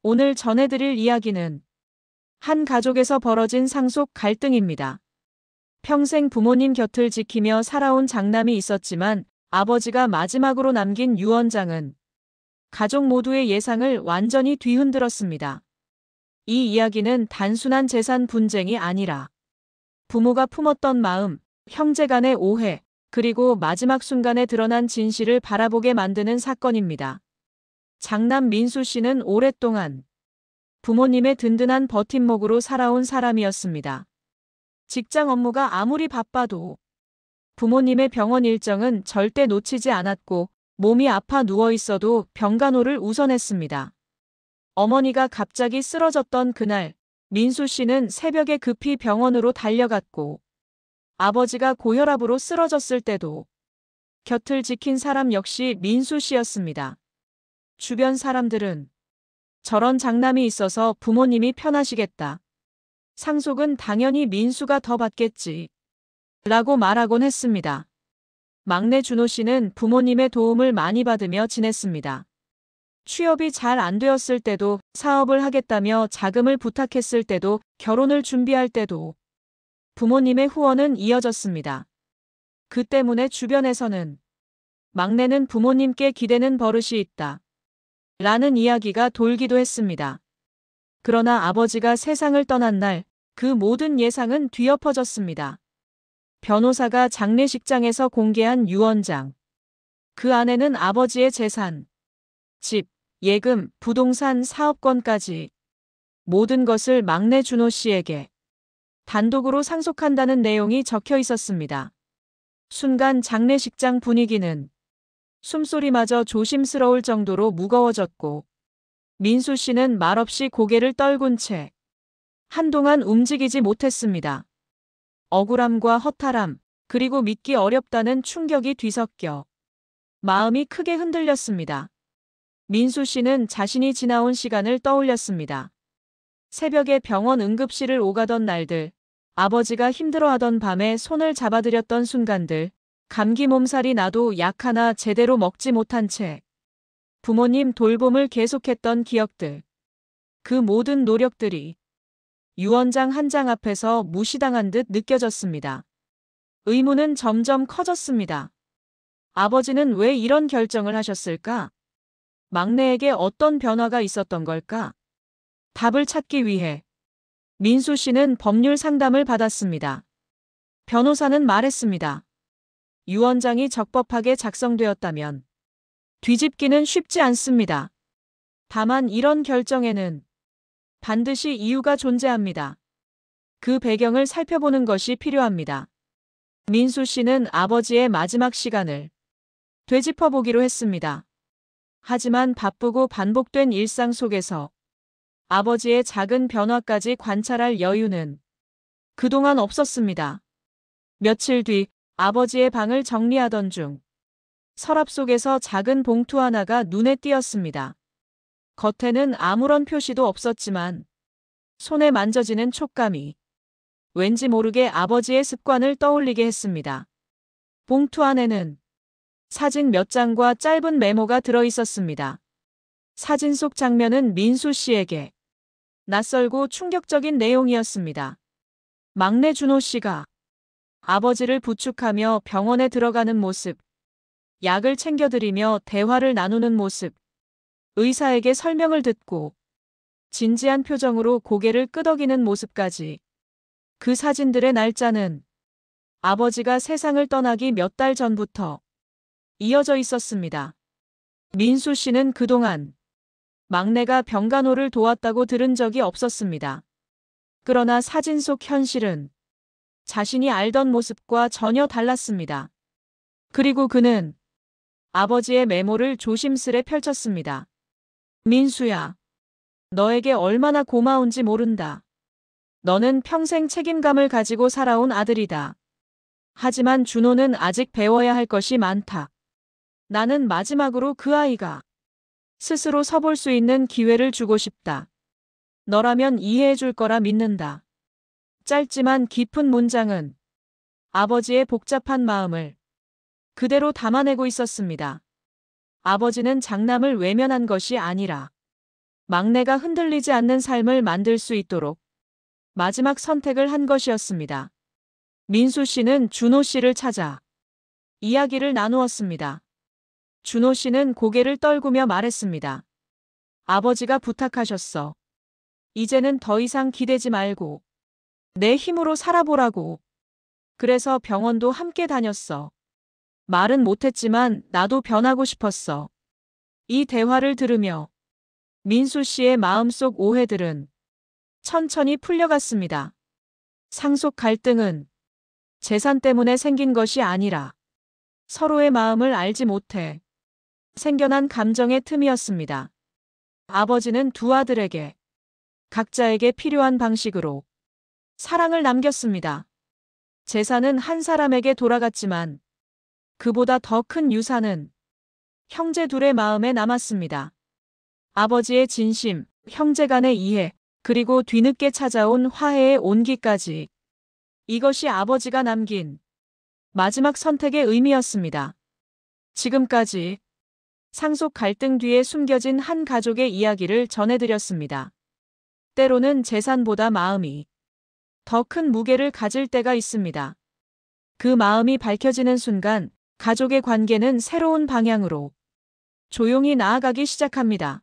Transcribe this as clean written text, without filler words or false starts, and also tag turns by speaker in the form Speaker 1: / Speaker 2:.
Speaker 1: 오늘 전해드릴 이야기는 한 가족에서 벌어진 상속 갈등입니다. 평생 부모님 곁을 지키며 살아온 장남이 있었지만 아버지가 마지막으로 남긴 유언장은 가족 모두의 예상을 완전히 뒤흔들었습니다. 이 이야기는 단순한 재산 분쟁이 아니라 부모가 품었던 마음, 형제 간의 오해, 그리고 마지막 순간에 드러난 진실을 바라보게 만드는 사건입니다. 장남 민수 씨는 오랫동안 부모님의 든든한 버팀목으로 살아온 사람이었습니다. 직장 업무가 아무리 바빠도 부모님의 병원 일정은 절대 놓치지 않았고 몸이 아파 누워 있어도 병간호를 우선했습니다. 어머니가 갑자기 쓰러졌던 그날, 민수 씨는 새벽에 급히 병원으로 달려갔고 아버지가 고혈압으로 쓰러졌을 때도 곁을 지킨 사람 역시 민수 씨였습니다. 주변 사람들은 저런 장남이 있어서 부모님이 편하시겠다. 상속은 당연히 민수가 더 받겠지. 라고 말하곤 했습니다. 막내 준호 씨는 부모님의 도움을 많이 받으며 지냈습니다. 취업이 잘 안 되었을 때도, 사업을 하겠다며 자금을 부탁했을 때도, 결혼을 준비할 때도 부모님의 후원은 이어졌습니다. 그 때문에 주변에서는 막내는 부모님께 기대는 버릇이 있다. 라는 이야기가 돌기도 했습니다. 그러나 아버지가 세상을 떠난 날, 그 모든 예상은 뒤엎어졌습니다. 변호사가 장례식장에서 공개한 유언장. 그 안에는 아버지의 재산, 집, 예금, 부동산, 사업권까지 모든 것을 막내 준호 씨에게 단독으로 상속한다는 내용이 적혀 있었습니다. 순간 장례식장 분위기는 숨소리마저 조심스러울 정도로 무거워졌고 민수 씨는 말없이 고개를 떨군 채 한동안 움직이지 못했습니다. 억울함과 허탈함, 그리고 믿기 어렵다는 충격이 뒤섞여 마음이 크게 흔들렸습니다. 민수 씨는 자신이 지나온 시간을 떠올렸습니다. 새벽에 병원 응급실을 오가던 날들, 아버지가 힘들어하던 밤에 손을 잡아드렸던 순간들, 감기 몸살이 나도 약 하나 제대로 먹지 못한 채 부모님 돌봄을 계속했던 기억들. 그 모든 노력들이 유언장 한 장 앞에서 무시당한 듯 느껴졌습니다. 의문은 점점 커졌습니다. 아버지는 왜 이런 결정을 하셨을까? 막내에게 어떤 변화가 있었던 걸까? 답을 찾기 위해 민수 씨는 법률 상담을 받았습니다. 변호사는 말했습니다. 유언장이 적법하게 작성되었다면 뒤집기는 쉽지 않습니다. 다만 이런 결정에는 반드시 이유가 존재합니다. 그 배경을 살펴보는 것이 필요합니다. 민수 씨는 아버지의 마지막 시간을 되짚어보기로 했습니다. 하지만 바쁘고 반복된 일상 속에서 아버지의 작은 변화까지 관찰할 여유는 그동안 없었습니다. 며칠 뒤 아버지의 방을 정리하던 중 서랍 속에서 작은 봉투 하나가 눈에 띄었습니다. 겉에는 아무런 표시도 없었지만 손에 만져지는 촉감이 왠지 모르게 아버지의 습관을 떠올리게 했습니다. 봉투 안에는 사진 몇 장과 짧은 메모가 들어 있었습니다. 사진 속 장면은 민수 씨에게 낯설고 충격적인 내용이었습니다. 막내 준호 씨가 아버지를 부축하며 병원에 들어가는 모습, 약을 챙겨드리며 대화를 나누는 모습, 의사에게 설명을 듣고 진지한 표정으로 고개를 끄덕이는 모습까지. 그 사진들의 날짜는 아버지가 세상을 떠나기 몇 달 전부터 이어져 있었습니다. 민수 씨는 그동안 막내가 병간호를 도왔다고 들은 적이 없었습니다. 그러나 사진 속 현실은 자신이 알던 모습과 전혀 달랐습니다. 그리고 그는 아버지의 메모를 조심스레 펼쳤습니다. 민수야, 너에게 얼마나 고마운지 모른다. 너는 평생 책임감을 가지고 살아온 아들이다. 하지만 준호는 아직 배워야 할 것이 많다. 나는 마지막으로 그 아이가 스스로 서볼 수 있는 기회를 주고 싶다. 너라면 이해해 줄 거라 믿는다. 짧지만 깊은 문장은 아버지의 복잡한 마음을 그대로 담아내고 있었습니다. 아버지는 장남을 외면한 것이 아니라 막내가 흔들리지 않는 삶을 만들 수 있도록 마지막 선택을 한 것이었습니다. 민수 씨는 준호 씨를 찾아 이야기를 나누었습니다. 준호 씨는 고개를 떨구며 말했습니다. 아버지가 부탁하셨어. 이제는 더 이상 기대지 말고 내 힘으로 살아보라고. 그래서 병원도 함께 다녔어. 말은 못했지만 나도 변하고 싶었어. 이 대화를 들으며 민수 씨의 마음속 오해들은 천천히 풀려갔습니다. 상속 갈등은 재산 때문에 생긴 것이 아니라 서로의 마음을 알지 못해 생겨난 감정의 틈이었습니다. 아버지는 두 아들에게 각자에게 필요한 방식으로 사랑을 남겼습니다. 재산은 한 사람에게 돌아갔지만 그보다 더 큰 유산은 형제 둘의 마음에 남았습니다. 아버지의 진심, 형제 간의 이해, 그리고 뒤늦게 찾아온 화해의 온기까지. 이것이 아버지가 남긴 마지막 선택의 의미였습니다. 지금까지 상속 갈등 뒤에 숨겨진 한 가족의 이야기를 전해드렸습니다. 때로는 재산보다 마음이 더 큰 무게를 가질 때가 있습니다. 그 마음이 밝혀지는 순간 가족의 관계는 새로운 방향으로 조용히 나아가기 시작합니다.